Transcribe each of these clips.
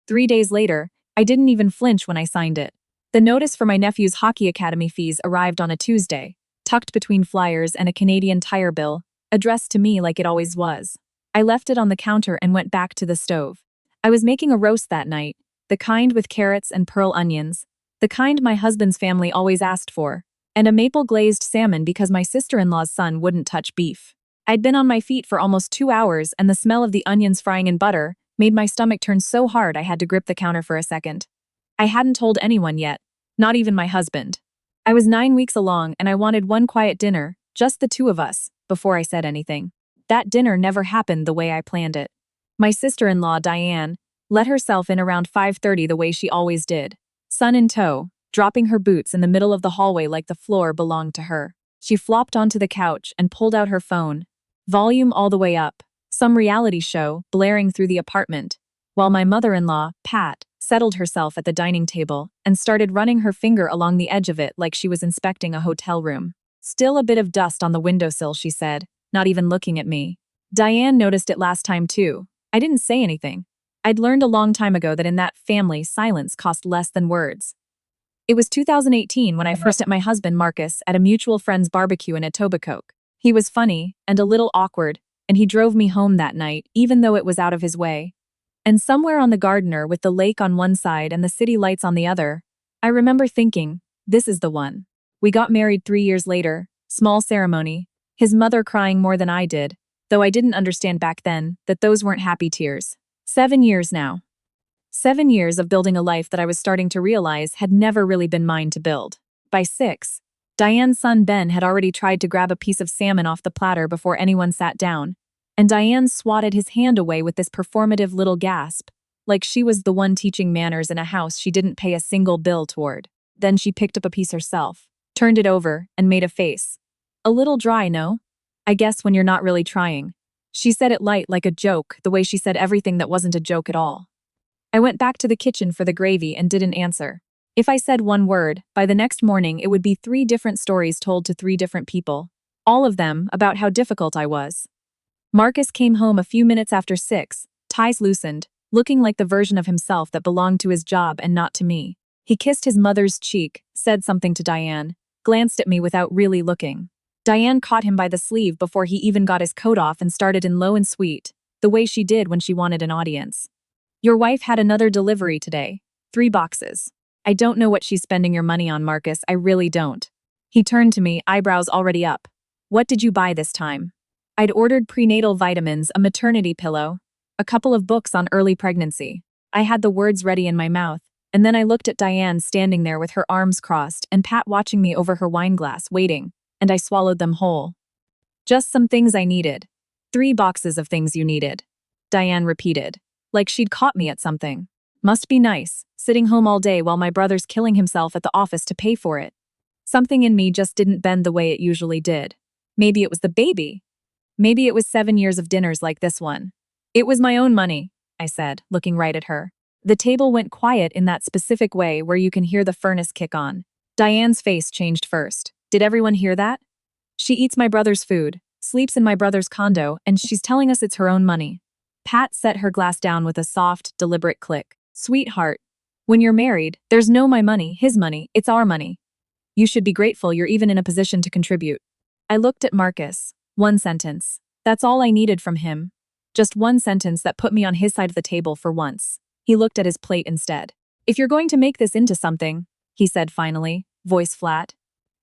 3 days later, I didn't even flinch when I signed it. The notice for my nephew's hockey academy fees arrived on a Tuesday, tucked between flyers and a Canadian Tire bill, addressed to me like it always was. I left it on the counter and went back to the stove. I was making a roast that night, the kind with carrots and pearl onions, the kind my husband's family always asked for, and a maple-glazed salmon because my sister-in-law's son wouldn't touch beef. I'd been on my feet for almost 2 hours, and the smell of the onions frying in butter made my stomach turn so hard I had to grip the counter for a second. I hadn't told anyone yet, not even my husband. I was 9 weeks along and I wanted one quiet dinner, just the two of us, before I said anything. That dinner never happened the way I planned it. My sister-in-law, Diane, let herself in around 5:30 the way she always did, son in tow, dropping her boots in the middle of the hallway like the floor belonged to her. She flopped onto the couch and pulled out her phone, volume all the way up, some reality show blaring through the apartment, while my mother-in-law, Pat, settled herself at the dining table and started running her finger along the edge of it like she was inspecting a hotel room. Still a bit of dust on the windowsill, she said, not even looking at me. Diane noticed it last time too. I didn't say anything. I'd learned a long time ago that in that family, silence cost less than words. It was 2018 when I first met my husband, Marcus, at a mutual friend's barbecue in Etobicoke. He was funny and a little awkward, and he drove me home that night, even though it was out of his way. And somewhere on the Gardiner, with the lake on one side and the city lights on the other, I remember thinking, this is the one. We got married 3 years later, small ceremony, his mother crying more than I did, though I didn't understand back then that those weren't happy tears. 7 years now. 7 years of building a life that I was starting to realize had never really been mine to build. By 6, Diane's son Ben had already tried to grab a piece of salmon off the platter before anyone sat down, and Diane swatted his hand away with this performative little gasp, like she was the one teaching manners in a house she didn't pay a single bill toward. Then she picked up a piece herself, turned it over, and made a face. A little dry, no? I guess when you're not really trying. She said it light like a joke, the way she said everything that wasn't a joke at all. I went back to the kitchen for the gravy and didn't answer. If I said one word, by the next morning it would be 3 different stories told to 3 different people, all of them about how difficult I was. Marcus came home a few minutes after 6, ties loosened, looking like the version of himself that belonged to his job and not to me. He kissed his mother's cheek, said something to Diane, glanced at me without really looking. Diane caught him by the sleeve before he even got his coat off and started in low and sweet, the way she did when she wanted an audience. Your wife had another delivery today. 3 boxes. I don't know what she's spending your money on, Marcus, I really don't. He turned to me, eyebrows already up. What did you buy this time? I'd ordered prenatal vitamins, a maternity pillow, a couple of books on early pregnancy. I had the words ready in my mouth, and then I looked at Diane standing there with her arms crossed and Pat watching me over her wine glass, waiting, and I swallowed them whole. Just some things I needed. 3 boxes of things you needed. Diane repeated, like she'd caught me at something. Must be nice, sitting home all day while my brother's killing himself at the office to pay for it. Something in me just didn't bend the way it usually did. Maybe it was the baby. Maybe it was 7 years of dinners like this one. It was my own money, I said, looking right at her. The table went quiet in that specific way where you can hear the furnace kick on. Diane's face changed first. Did everyone hear that? She eats my brother's food, sleeps in my brother's condo, and she's telling us it's her own money. Pat set her glass down with a soft, deliberate click. Sweetheart, when you're married, there's no my money, his money, it's our money. You should be grateful you're even in a position to contribute. I looked at Marcus. 1 sentence. That's all I needed from him. Just 1 sentence that put me on his side of the table for once. He looked at his plate instead. If you're going to make this into something, he said finally, voice flat,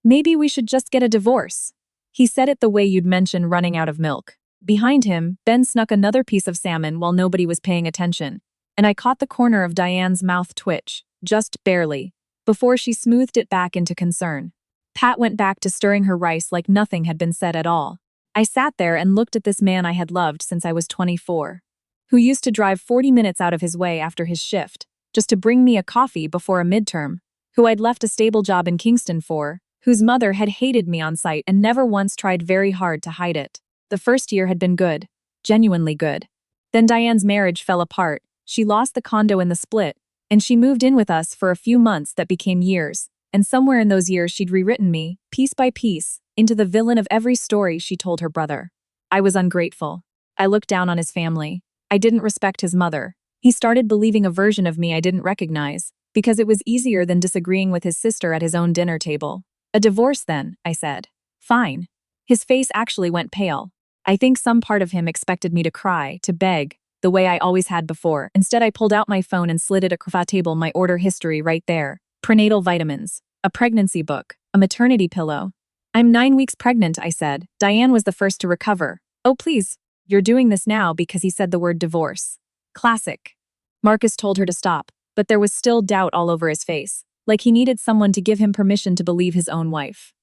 maybe we should just get a divorce. He said it the way you'd mention running out of milk. Behind him, Ben snuck another piece of salmon while nobody was paying attention, and I caught the corner of Diane's mouth twitch, just barely, before she smoothed it back into concern. Pat went back to stirring her rice like nothing had been said at all. I sat there and looked at this man I had loved since I was 24, who used to drive 40 minutes out of his way after his shift, just to bring me a coffee before a midterm, who I'd left a stable job in Kingston for, whose mother had hated me on sight and never once tried very hard to hide it. The first year had been good, genuinely good. Then Diane's marriage fell apart, she lost the condo in the split, and she moved in with us for a few months that became years, and somewhere in those years she'd rewritten me, piece by piece, into the villain of every story she told her brother. I was ungrateful. I looked down on his family. I didn't respect his mother. He started believing a version of me I didn't recognize, because it was easier than disagreeing with his sister at his own dinner table. A divorce then, I said. Fine. His face actually went pale. I think some part of him expected me to cry, to beg, the way I always had before. Instead, I pulled out my phone and slid it across the table, my order history right there. Prenatal vitamins, a pregnancy book, a maternity pillow. I'm 9 weeks pregnant, I said. Diane was the first to recover. Oh, please. You're doing this now because he said the word divorce. Classic. Marcus told her to stop, but there was still doubt all over his face, like he needed someone to give him permission to believe his own wife.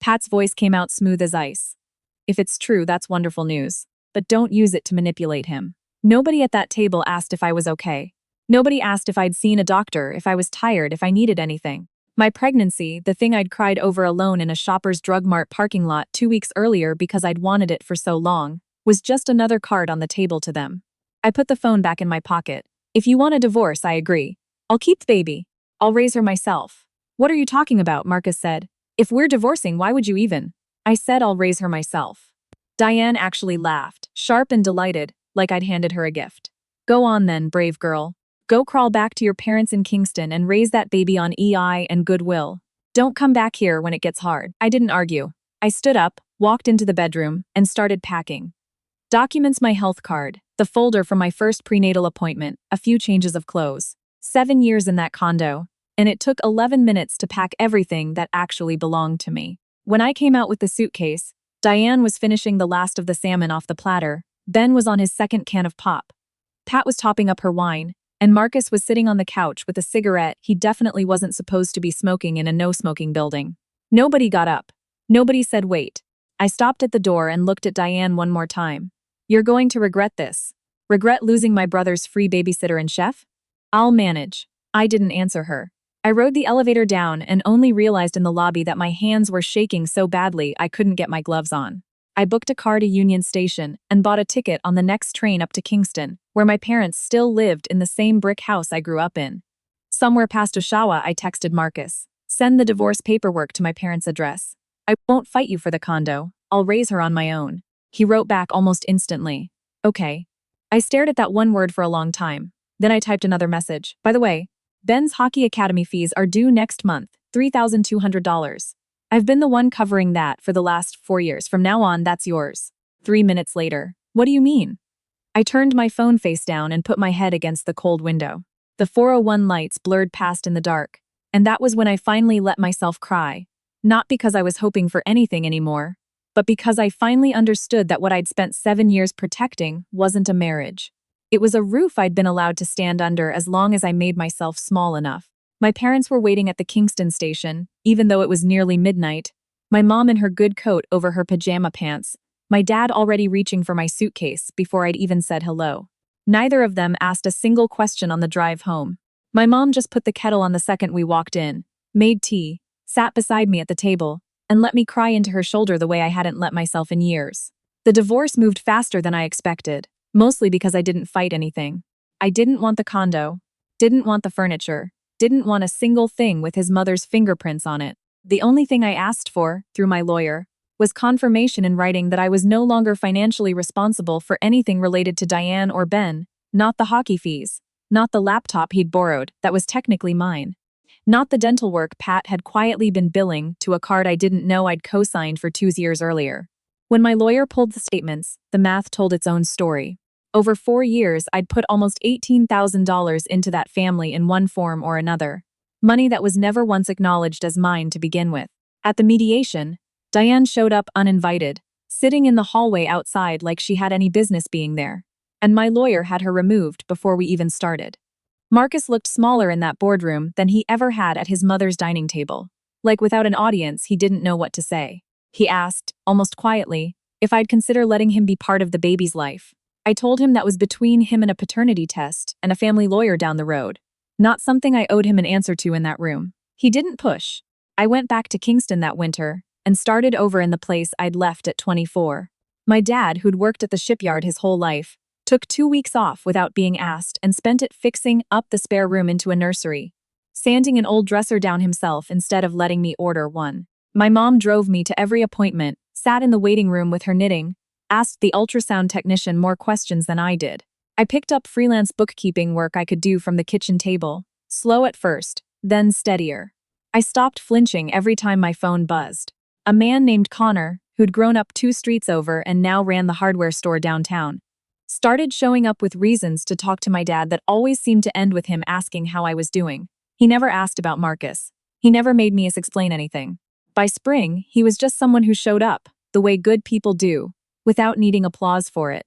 Pat's voice came out smooth as ice. If it's true, that's wonderful news, but don't use it to manipulate him. Nobody at that table asked if I was okay. Nobody asked if I'd seen a doctor, if I was tired, if I needed anything. My pregnancy, the thing I'd cried over alone in a Shoppers Drug Mart parking lot 2 weeks earlier because I'd wanted it for so long, was just another card on the table to them. I put the phone back in my pocket. If you want a divorce, I agree. I'll keep the baby. I'll raise her myself. What are you talking about? Marcus said. If we're divorcing, why would you even? I said I'll raise her myself. Diane actually laughed, sharp and delighted, like I'd handed her a gift. Go on then, brave girl. Go crawl back to your parents in Kingston and raise that baby on EI and goodwill. Don't come back here when it gets hard. I didn't argue. I stood up, walked into the bedroom, and started packing. Documents, my health card, the folder from my first prenatal appointment, a few changes of clothes. 7 years in that condo, and it took 11 minutes to pack everything that actually belonged to me. When I came out with the suitcase, Diane was finishing the last of the salmon off the platter, Ben was on his second can of pop. Pat was topping up her wine, and Marcus was sitting on the couch with a cigarette he definitely wasn't supposed to be smoking in a no-smoking building. Nobody got up. Nobody said wait. I stopped at the door and looked at Diane one more time. You're going to regret this. Regret losing my brother's free babysitter and chef? I'll manage. I didn't answer her. I rode the elevator down and only realized in the lobby that my hands were shaking so badly I couldn't get my gloves on. I booked a car to Union Station and bought a ticket on the next train up to Kingston, where my parents still lived in the same brick house I grew up in. Somewhere past Oshawa, I texted Marcus. Send the divorce paperwork to my parents' address. I won't fight you for the condo. I'll raise her on my own. He wrote back almost instantly. Okay. I stared at that one word for a long time. Then I typed another message. By the way, Ben's hockey academy fees are due next month, $3,200. I've been the one covering that for the last 4 years. From now on, that's yours. 3 minutes later. What do you mean? I turned my phone face down and put my head against the cold window. The 401 lights blurred past in the dark, and that was when I finally let myself cry. Not because I was hoping for anything anymore, but because I finally understood that what I'd spent 7 years protecting wasn't a marriage. It was a roof I'd been allowed to stand under as long as I made myself small enough. My parents were waiting at the Kingston station, even though it was nearly midnight. My mom in her good coat over her pajama pants. My dad already reaching for my suitcase before I'd even said hello. Neither of them asked a single question on the drive home. My mom just put the kettle on the second we walked in, made tea, sat beside me at the table, and let me cry into her shoulder the way I hadn't let myself in years. The divorce moved faster than I expected, mostly because I didn't fight anything. I didn't want the condo, didn't want the furniture, didn't want a single thing with his mother's fingerprints on it. The only thing I asked for, through my lawyer, was confirmation in writing that I was no longer financially responsible for anything related to Diane or Ben, not the hockey fees, not the laptop he'd borrowed that was technically mine, not the dental work Pat had quietly been billing to a card I didn't know I'd co-signed for 2 years earlier. When my lawyer pulled the statements, the math told its own story. Over 4 years, I'd put almost $18,000 into that family in one form or another. Money that was never once acknowledged as mine to begin with. At the mediation, Diane showed up uninvited, sitting in the hallway outside like she had any business being there. And my lawyer had her removed before we even started. Marcus looked smaller in that boardroom than he ever had at his mother's dining table. Like without an audience, he didn't know what to say. He asked, almost quietly, if I'd consider letting him be part of the baby's life. I told him that was between him and a paternity test and a family lawyer down the road. Not something I owed him an answer to in that room. He didn't push. I went back to Kingston that winter and started over in the place I'd left at 24. My dad, who'd worked at the shipyard his whole life, took 2 weeks off without being asked and spent it fixing up the spare room into a nursery, sanding an old dresser down himself instead of letting me order one. My mom drove me to every appointment, sat in the waiting room with her knitting, asked the ultrasound technician more questions than I did. I picked up freelance bookkeeping work I could do from the kitchen table, slow at first, then steadier. I stopped flinching every time my phone buzzed. A man named Connor, who'd grown up 2 streets over and now ran the hardware store downtown, started showing up with reasons to talk to my dad that always seemed to end with him asking how I was doing. He never asked about Marcus. He never made me explain anything. By spring, he was just someone who showed up, the way good people do, without needing applause for it.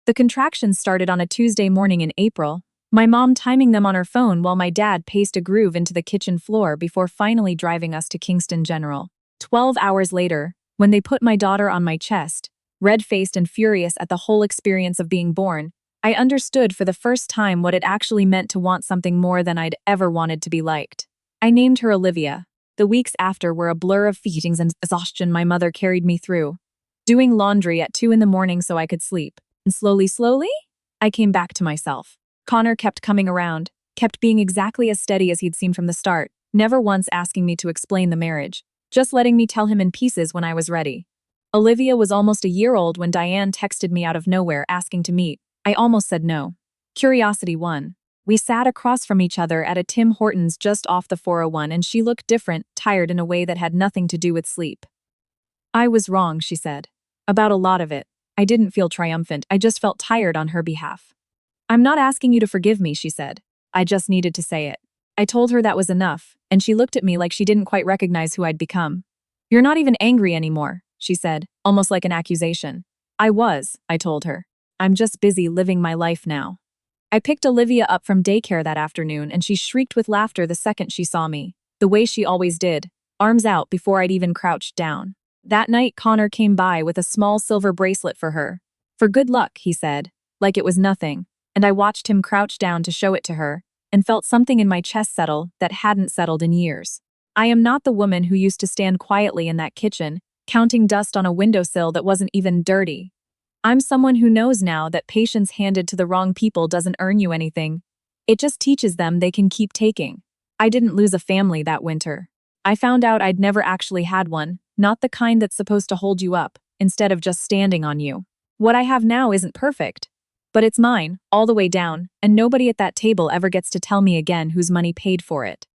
The contractions started on a Tuesday morning in April, my mom timing them on her phone while my dad paced a groove into the kitchen floor before finally driving us to Kingston General. 12 hours later, when they put my daughter on my chest, red-faced and furious at the whole experience of being born, I understood for the first time what it actually meant to want something more than I'd ever wanted to be liked. I named her Olivia. The weeks after were a blur of feelings and exhaustion my mother carried me through, doing laundry at 2 in the morning so I could sleep. And slowly, I came back to myself. Connor kept coming around, kept being exactly as steady as he'd seemed from the start, never once asking me to explain the marriage, just letting me tell him in pieces when I was ready. Olivia was almost a year old when Diane texted me out of nowhere asking to meet. I almost said no. Curiosity won. We sat across from each other at a Tim Hortons just off the 401 and she looked different, tired in a way that had nothing to do with sleep. I was wrong, she said. About a lot of it. I didn't feel triumphant, I just felt tired on her behalf. I'm not asking you to forgive me, she said. I just needed to say it. I told her that was enough, and she looked at me like she didn't quite recognize who I'd become. You're not even angry anymore, she said, almost like an accusation. I was, I told her. I'm just busy living my life now. I picked Olivia up from daycare that afternoon and she shrieked with laughter the second she saw me, the way she always did, arms out before I'd even crouched down. That night, Connor came by with a small silver bracelet for her. For good luck, he said, like it was nothing, and I watched him crouch down to show it to her, and felt something in my chest settle that hadn't settled in years. I am not the woman who used to stand quietly in that kitchen, counting dust on a windowsill that wasn't even dirty. I'm someone who knows now that patience handed to the wrong people doesn't earn you anything. It just teaches them they can keep taking. I didn't lose a family that winter. I found out I'd never actually had one, not the kind that's supposed to hold you up, instead of just standing on you. What I have now isn't perfect, but it's mine, all the way down, and nobody at that table ever gets to tell me again whose money paid for it.